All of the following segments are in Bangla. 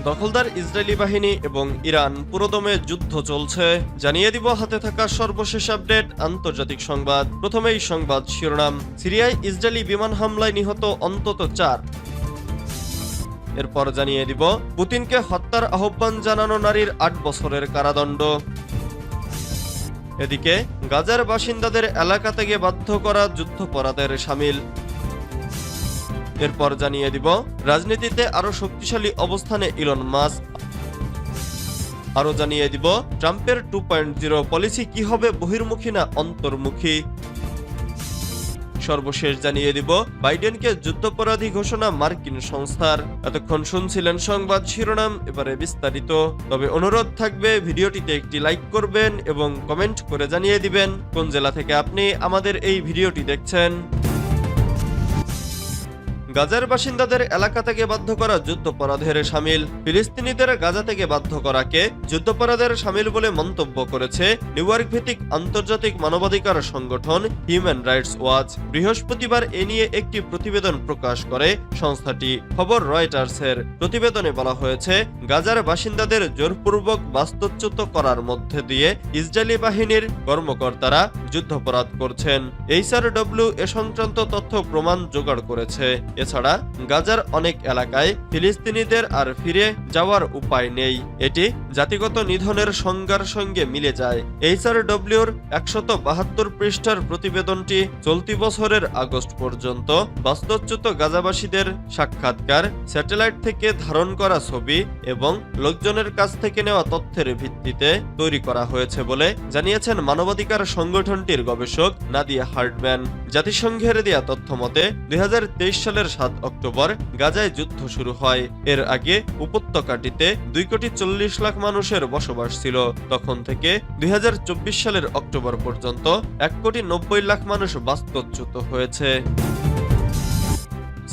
দখলদার ইসরায়েলি বাহিনী এবং ইরান পুরোদমে যুদ্ধ চলছে। জানিয়ে দিব হাতে থাকা সর্বশেষ আপডেট আন্তর্জাতিক সংবাদ। প্রথমেই সংবাদ শিরোনাম। সিরিয়ায় ইসরায়েলি বিমান হামলায় নিহত অন্তত 4। এরপর জানিয়ে দিব পুতিনকে হত্যার আহ্বান জানানো নারীর 8 বছরের কারাদণ্ড। এদিকে গাজার বাসিন্দাদের এলাকা থেকে বাধ্য করা যুদ্ধাপরাধের শামিল। এরপর জানিয়ে দিব রাজনীতিতে আরো শক্তিশালী অবস্থানে ইলন মাস্ক। আরো জানিয়ে দিব ট্রাম্পের 2.0 পলিসি কি হবে বহির্মুখী না অন্তর্মুখী। সর্বশেষ জানিয়ে দিব বাইডেনকে যুদ্ধাপরাধী ঘোষণা মার্কিন সংস্থার। এতক্ষণ শুনছিলেন সংবাদ শিরোনাম, এবারে বিস্তারিত। তবে অনুরোধ থাকবে ভিডিওটিতে একটি লাইক করবেন এবং কমেন্ট করে জানিয়ে দিবেন কোন জেলা থেকে আপনি আমাদের এই ভিডিওটি দেখছেন। গাজার বাসিন্দাদের এলাকা থেকে বাধ্য করা যুদ্ধাপরাধের শামিল। ফিলিস্তিনিদের গাজা থেকে বাধ্য করাকে যুদ্ধাপরাধের শামিল বলে মন্তব্য করেছে নিউ ইয়র্ক ভিত্তিক আন্তর্জাতিক মানবাধিকার সংগঠন হিউম্যান রাইটস ওয়াচ। বৃহস্পতিবার এ নিয়ে একটি প্রতিবেদন প্রকাশ করে সংস্থাটি। খবর রয়টার্সের। প্রতিবেদনে বলা হয়েছে গাজার বাসিন্দাদের জোরপূর্বক বাস্তুচ্যুত করার মধ্যে দিয়ে ইসরায়েলি বাহিনীর কর্মকর্তারা যুদ্ধাপরাধ করছেন। এইচআরডব্লিউ এ সংক্রান্ত তথ্য প্রমাণ জোগাড় করেছে। এছাড়া গাজার অনেক এলাকায় ফিলিস্তিনিদের আর ফিরে যাওয়ার উপায় নেই। এটি জাতিগত নিধনের সংজ্ঞার সঙ্গে মিলে যায়। এইচআরডব্লিউর 172 পৃষ্ঠার প্রতিবেদনটি চলতি বছরের আগস্ট পর্যন্ত বাস্তুচ্যুত গাজাবাসীদের সাক্ষাৎকার, স্যাটেলাইট থেকে ধারণ করা ছবি এবং লোকজনের কাছ থেকে নেওয়া তথ্যের ভিত্তিতে তৈরি করা হয়েছে বলে জানিয়েছেন মানবাধিকার সংগঠনটির গবেষক নাদিয়া হার্টম্যান। জাতিসংঘের দেয়া তথ্য মতে 2023 সালের 7 অক্টোবর গাজায় যুদ্ধ শুরু হয়। এর আগে উপত্যকাটিতে 2,40,00,000 মানুষের বসবাস ছিল। তখন থেকে 2024 সালের অক্টোবর পর্যন্ত 1,90,00,000 মানুষ বাস্তুচ্যুত হয়েছে।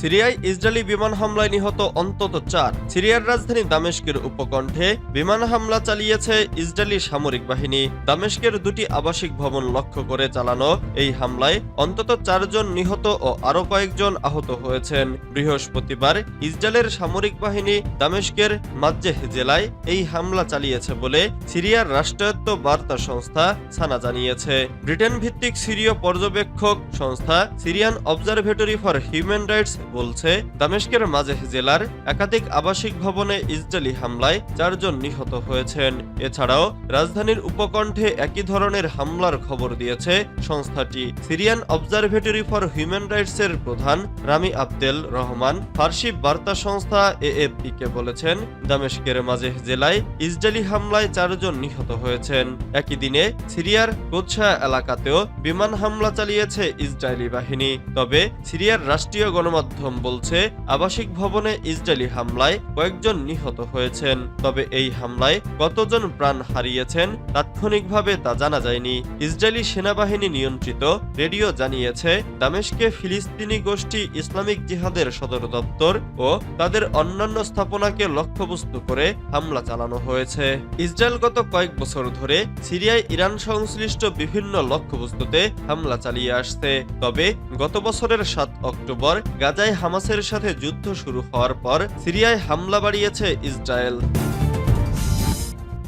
সিরিয়ায় ইসরায়েলি বিমান হামলায় নিহত অন্তত 4। সিরিয়ার রাজধানী দামেস্কের উপকণ্ঠে বিমান হামলা চালিয়েছে ইসরায়েলি সামরিক বাহিনী। দামেস্কের 2টি আবাসিক ভবন লক্ষ্য করে চালানো এই হামলায় অন্তত 4 জন নিহত ও আরো কয়েকজন আহত হয়েছেন। বৃহস্পতিবার ইসরায়েলের সামরিক বাহিনী দামেস্কের মাজ্জেহ জেলায় এই হামলা চালিয়েছে বলে সিরিয়ার রাষ্ট্রায়ত্ত বার্তা সংস্থা সানা জানিয়েছে। ব্রিটেন ভিত্তিক সিরীয় পর্যবেক্ষক সংস্থা Syrian observatory for human rights বলছে দামেস্কের মাজেহ জেলার একাধিক আবাসিক ভবনে ইসরায়েলি হামলায় 4 জন নিহত হয়েছেন। এছাড়াও রাজধানীর উপকণ্ঠে একই ধরনের হামলার খবর দিয়েছে সংস্থাটি। Syrian observatory for human rights এর প্রধান রামি আবদেল রহমান ফার্সি বার্তা সংস্থা এএফপি কে বলেছেন দামেস্কের মাজেহ জেলায় ইসরায়েলি হামলায় 4 জন নিহত হয়েছেন। একই দিনে সিরিয়ার কোচ্ছা এলাকাতেও বিমান হামলা চালিয়েছে ইসরায়েলি বাহিনী। তবে সিরিয়ার রাষ্ট্রীয় গণমাধ্যম বলছে আবাসিক ভবনে ইসরায়েলি হামলায় কয়েকজন নিহত হয়েছেন। তবে এই হামলায় কতজন প্রাণ হারিয়েছেন তাৎক্ষণিকভাবে তা জানা যায়নি। ইসরায়েলি সেনাবাহিনী নিয়ন্ত্রিত রেডিও জানিয়েছে দামেস্কে ফিলিস্তিনি গোষ্ঠী ইসলামিক জিহাদের সদর দপ্তর ও তাদের অন্যান্য স্থাপনাকে লক্ষ্যবস্তু করে হামলা চালানো হয়েছে। ইসরায়েল গত কয়েক বছর ধরে সিরিয়ায় ইরান সংশ্লিষ্ট বিভিন্ন লক্ষ্যবস্তুতে হামলা চালিয়ে আসছে। তবে গত বছরের 7 অক্টোবর গাজায় হামাসের সাথে যুদ্ধ শুরু হওয়ার পর সিরিয়ায় হামলা বাড়িয়েছে ইসরায়েল।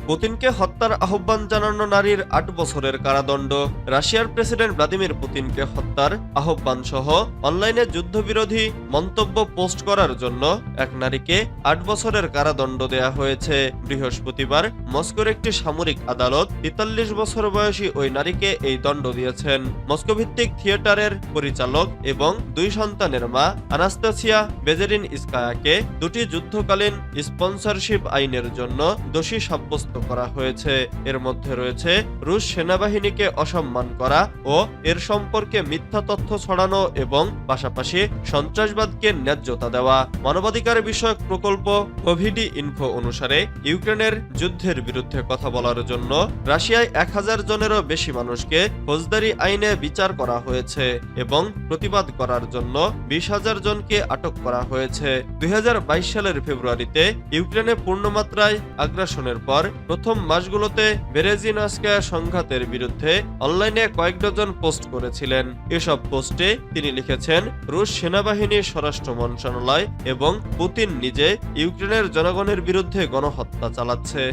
পুতিনকে হত্যার আহ্বান জানানো নারীর 8 বছরের কারাদণ্ড। রাশিয়ার প্রেসিডেন্ট ভ্লাদিমির পুতিনকে হত্যার আহ্বান সহ অনলাইনে যুদ্ধবিরোধী মন্তব্য পোস্ট করার জন্য এক নারীকে 8 বছরের কারাদণ্ড দেয়া হয়েছে। বৃহস্পতিবার মস্কোর একটি সামরিক আদালত 43 বছর বয়সী ওই নারীকে এই দণ্ড দিয়েছেন। মস্কো ভিত্তিক থিয়েটারের পরিচালক এবং 2 সন্তানের মা আনাস্তাসিয়া বেজেরিন ইস্কায়াকে 2টি যুদ্ধকালীন স্পন্সরশিপ আইনের জন্য দোষী সাব্যস্ত করা হয়েছে। এর মধ্যে রয়েছে রুশ সেনাবাহিনীকে অসম্মান করা ও এর সম্পর্কে মিথ্যা তথ্য ছড়ানো এবং পাশাপাশি সন্ত্রাসবাদকে ন্যায্যতা দেওয়া। মানবাধিকার বিষয়ক প্রকল্প কোভিডি ইনফো অনুসারে ইউক্রেনের যুদ্ধের বিরুদ্ধে কথা বলার জন্য রাশিয়ায় 1000 জনেরও বেশি মানুষকে ফৌজদারি আইনে বিচার করা হয়েছে এবং প্রতিবাদ করার জন্য 20,000 জনকে আটক করা হয়েছে। 2022 সালের ফেব্রুয়ারিতে ইউক্রেনে পূর্ণমাত্রায় আগ্রাসনের পর প্রথম মাসগুলো দিনগুলোতে বেরেজিনস্কা সংঘাতের বিরুদ্ধে অনলাইনে কয়েক ডজন পোস্ট করেছিলেন। এসব পোস্টে তিনি লিখেছেন, রুশ সেনাবাহিনী, স্বরাষ্ট্র মন্ত্রণালয় এবং পুতিন নিজে ইউক্রেনের জনগণের বিরুদ্ধে গণহত্যা চালাচ্ছে।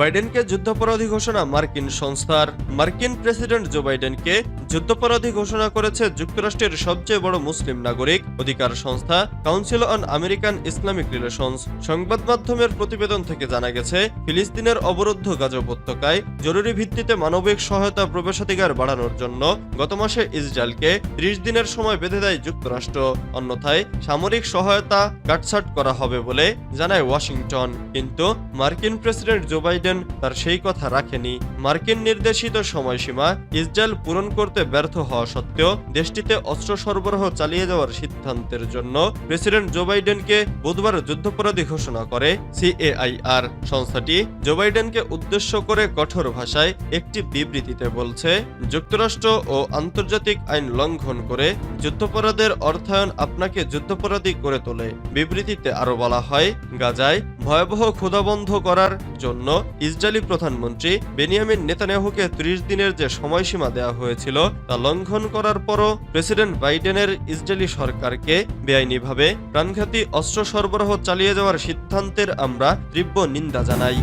বাইডেনকে যুদ্ধাপরাধী ঘোষণা মার্কিন সংস্থার। মার্কিন প্রেসিডেন্ট জো বাইডেনকে যুদ্ধাপরাধী ঘোষণা করেছে যুক্তরাষ্ট্রের সবচেয়ে বড় মুসলিম নাগরিক অধিকার সংস্থা council on American Islamic relations. সংবাদ মাধ্যমের প্রতিবেদন থেকে জানা গেছে, ফিলিস্তিনের অবরুদ্ধ গাজা উপত্যকায় জরুরি ভিত্তিতে মানবিক সহায়তা প্রবেশাধিকার বাড়ানোর জন্য গত মাসে ইসরায়েলকে 30 দিনের সময় বেঁধে দেয় যুক্তরাষ্ট্র। অন্যথায় সামরিক সহায়তা কাটছাট করা হবে বলে জানায় ওয়াশিংটন। কিন্তু মার্কিন প্রেসিডেন্ট জো বাইডেন তার সেই কথা রাখেনি। মার্কিন নির্দেশিত সময়সীমা ইসরায়েল পূরণ করতে ব্যর্থ হওয়া সত্ত্বেও দেশটিতে অস্ত্র সরবরাহ চালিয়ে যাওয়ার সিদ্ধান্তের জন্য প্রেসিডেন্ট জো বাইডেনকে বুধবার যুদ্ধাপরাধী ঘোষণা করে সিএআইআর। সংস্থাটি জো বাইডেনকে উদ্দেশ্য করে কঠোর ভাষায় একটি বিবৃতিতে বলছে, যুক্তরাষ্ট্র ও আন্তর্জাতিক আইন লঙ্ঘন করে যুদ্ধাপরাধের অর্থায়ন আপনাকে যুদ্ধাপরাধী করে তোলে। বিবৃতিতে আরো বলা হয়, গাজায় ভয়াবহ ক্ষুধা বন্ধ করার জন্য ইসরায়েলি প্রধানমন্ত্রী বেনিয়ামিন নেতানিয়াহুকে 30 দিনের যে সময়সীমা দেওয়া হয়েছিল তা লঙ্ঘন করার পরও প্রেসিডেন্ট বাইডেনের ইসরায়েলি সরকারকে বেআইনিভাবে প্রাণঘাতী অস্ত্র সরবরাহ চালিয়ে যাওয়ার সিদ্ধান্তের আমরা তীব্র নিন্দা জানাই।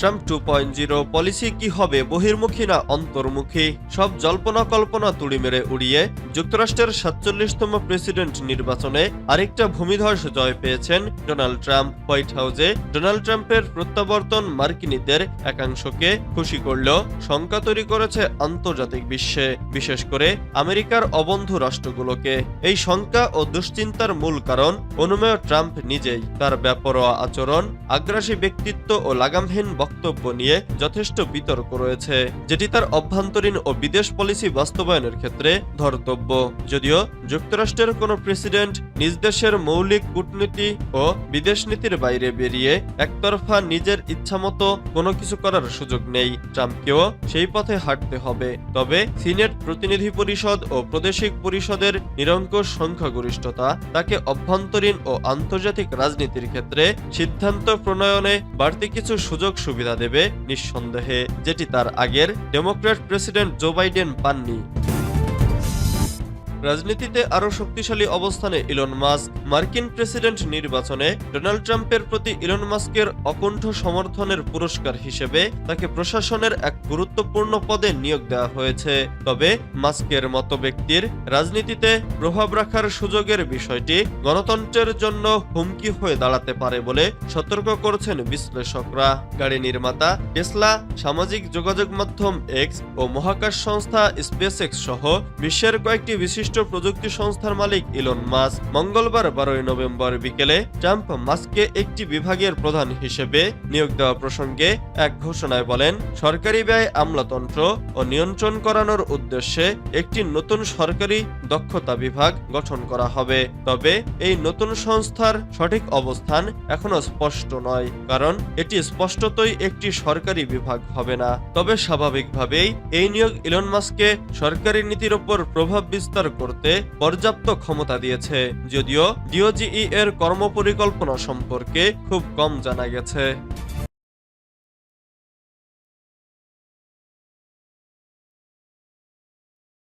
ট্রাম্প 2.0 পলিসি কি হবে, বহির্মুখী না অন্তর্মুখী? সব জল্পনা কল্পনা তুড়ি মেরে উড়িয়ে যুক্তরাষ্ট্রের 47তম প্রেসিডেন্ট নির্বাচনে আরেকটা ভূমিধস জয় পেয়েছেন ডোনাল্ড ট্রাম্প। হোয়াইট হাউসে ডোনাল্ড ট্রাম্পের প্রত্যাবর্তন মার্কিনীদের একাংশকে খুশি করলেও শঙ্কা তৈরি করেছে আন্তর্জাতিক বিশ্বে, বিশেষ করে আমেরিকার অবন্ধু রাষ্ট্রগুলোকে। এই শঙ্কা ও দুশ্চিন্তার মূল কারণ অনুমেয় ট্রাম্প নিজেই। তার বেপরোয়া আচরণ, আগ্রাসী ব্যক্তিত্ব ও লাগামহীন বক্তব্য নিয়ে যথেষ্ট বিতর্ক রয়েছে, যেটি তার অভ্যন্তরীণ ও বিদেশ পলিসি বাস্তবায়নের ক্ষেত্রে ধর্তব্য। যদিও যুক্তরাষ্ট্রের কোনো প্রেসিডেন্ট নিজ দেশের মৌলিক কূটনীতি ও বিদেশ নীতির বাইরে বেরিয়ে একতরফা নিজের ইচ্ছামতো কোনো কিছু করার সুযোগ নেই। ট্রাম্পকেও সেই পথে হাঁটতে হবে। তবে সিনেট, প্রতিনিধি পরিষদ ও প্রাদেশিক পরিষদের নিরঙ্কুশ সংখ্যাগরিষ্ঠতা তাকে অভ্যন্তরীণ ও আন্তর্জাতিক রাজনীতির ক্ষেত্রে সিদ্ধান্ত প্রণয়নে বাড়তি কিছু সুযোগ সুবিধা দেবে নিঃসন্দেহে, যেটি তার আগের ডেমোক্র্যাট প্রেসিডেন্ট জো বাইডেন পাননি। রাজনীতিতে আরো শক্তিশালী অবস্থানে ইলন মাস্ক। মার্কিন প্রেসিডেন্ট নির্বাচনে ডোনাল্ড ট্রাম্পের প্রতি ইলন মাস্কের অকুণ্ঠ সমর্থনের পুরস্কার হিসেবে তাকে প্রশাসনের এক গুরুত্বপূর্ণ পদে নিয়োগ দেওয়া হয়েছে। তবে মাস্কের মতো ব্যক্তির রাজনীতিতে প্রভাব রাখার সুযোগের বিষয়টি গণতন্ত্রের জন্য হুমকি হয়ে দাঁড়াতে পারে বলে সতর্ক করছেন বিশ্লেষকরা। গাড়ি নির্মাতা টেসলা, সামাজিক যোগাযোগ মাধ্যম এক্স ও মহাকাশ সংস্থা স্পেসএক্স সহ বিশ্বের কয়েকটি বিশিষ্ট প্রযুক্তি সংস্থার মালিক ইলন মাস্ক মঙ্গলবার 12 নভেম্বর বিকেলে ট্রাম্প মাস্ককে একটি বিভাগের প্রধান হিসেবে নিয়োগ দেওয়া প্রসঙ্গে এক ঘোষণায় বলেন, সরকারি ব্যয় আমলাতন্ত্র ও নিয়ন্ত্রণ করানোর উদ্দেশ্যে একটি নতুন সরকারি দক্ষতা বিভাগ গঠন করা হবে। তবে এই নতুন সংস্থার সঠিক অবস্থান এখনো স্পষ্ট নয়, কারণ এটি স্পষ্টতই একটি সরকারি বিভাগ হবে না। তবে স্বাভাবিকভাবেই এই নিয়োগ ইলন মাস্ককে সরকারি নীতির উপর প্রভাব বিস্তার করতে পর্যাপ্ত ক্ষমতা দিয়েছে, যদিও ডিওজিই এর কর্মপরিকল্পনা সম্পর্কে খুব কম জানা গেছে।